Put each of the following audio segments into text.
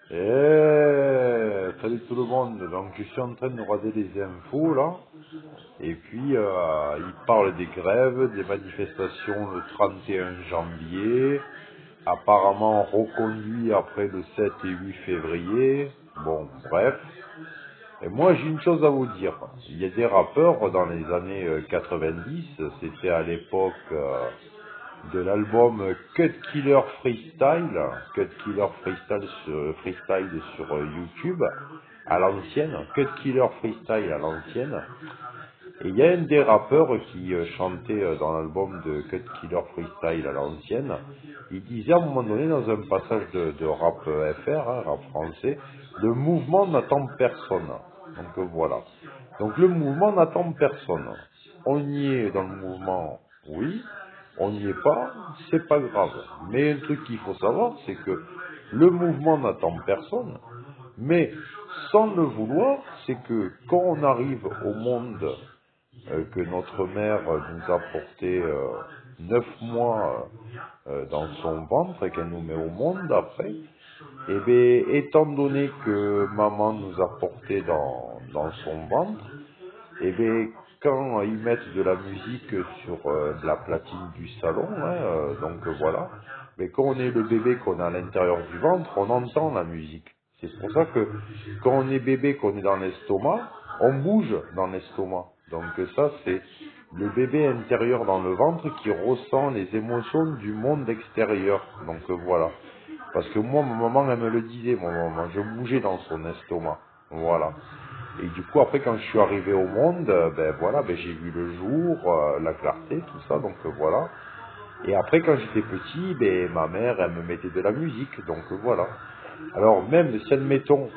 Salut tout le monde, donc je suis en train de regarder les infos là, et puis il parle des grèves, des manifestations le 31 janvier, apparemment reconduit après le 7 et 8 février, bon bref. Et moi j'ai une chose à vous dire, il y a des rappeurs dans les années 90, c'était à l'époque de l'album Cut Killer Freestyle, Freestyle sur YouTube, à l'ancienne, Cut Killer Freestyle à l'ancienne. Et il y a un des rappeurs qui chantait dans l'album de Cut Killer Freestyle à l'ancienne, il disait à un moment donné dans un passage de rap FR, rap français, le mouvement n'attend personne. Donc voilà. Donc le mouvement n'attend personne. On y est dans le mouvement, oui. On n'y est pas, c'est pas grave. Mais un truc qu'il faut savoir, c'est que le mouvement n'attend personne. Mais sans le vouloir, c'est que quand on arrive au monde que notre mère nous a porté 9 mois dans son ventre et qu'elle nous met au monde après, et bien étant donné que maman nous a porté dans son ventre, et bien quand ils mettent de la musique sur de la platine du salon, hein, donc voilà, mais quand on est le bébé qu'on a à l'intérieur du ventre, on entend la musique. C'est pour ça que quand on est bébé, qu'on est dans l'estomac, on bouge dans l'estomac. Donc ça, c'est le bébé intérieur dans le ventre qui ressent les émotions du monde extérieur. Donc voilà. Parce que moi, ma maman, elle me le disait, mon maman, je bougeais dans son estomac. Voilà. Et du coup, après, quand je suis arrivé au monde, ben voilà, ben j'ai vu le jour, la clarté, tout ça, donc voilà. Et après, quand j'étais petit, ben ma mère, elle me mettait de la musique, donc voilà. Alors même si, admettons,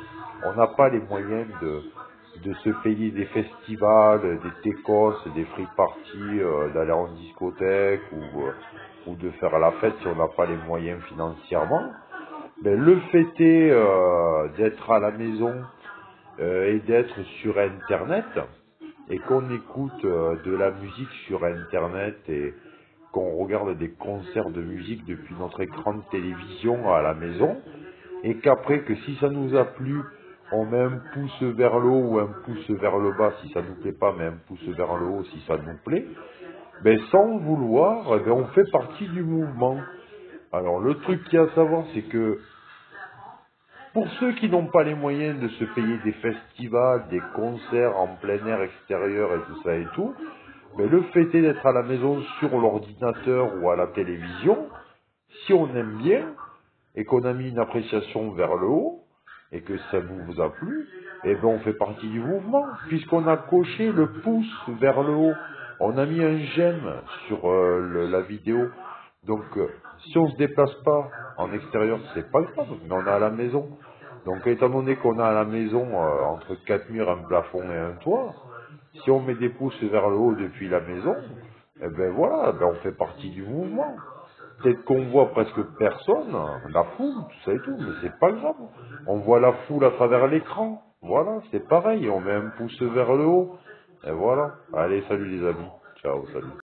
on n'a pas les moyens de se payer des festivals, des técos, des free parties, d'aller en discothèque ou de faire la fête si on n'a pas les moyens financièrement, ben, le fait est d'être à la maison et d'être sur Internet et qu'on écoute de la musique sur Internet et qu'on regarde des concerts de musique depuis notre écran de télévision à la maison et qu'après que si ça nous a plu, on met un pouce vers le haut ou un pouce vers le bas si ça nous plaît pas, mais un pouce vers le haut si ça nous plaît, ben sans vouloir, ben on fait partie du mouvement. Alors le truc qu'il y a à savoir, c'est que pour ceux qui n'ont pas les moyens de se payer des festivals, des concerts en plein air extérieur et tout ça et tout, mais le fait est d'être à la maison sur l'ordinateur ou à la télévision, si on aime bien et qu'on a mis une appréciation vers le haut et que ça vous a plu, eh ben on fait partie du mouvement puisqu'on a coché le pouce vers le haut. On a mis un j'aime sur la vidéo. Donc, si on se déplace pas en extérieur, c'est pas grave, mais on est à la maison. Donc, étant donné qu'on a à la maison entre quatre murs, un plafond et un toit, si on met des pouces vers le haut depuis la maison, eh ben voilà, ben on fait partie du mouvement. Peut-être qu'on voit presque personne, la foule, tout ça et tout, mais c'est pas grave. On voit la foule à travers l'écran. Voilà, c'est pareil, on met un pouce vers le haut. Et voilà. Allez, salut les amis. Ciao, salut.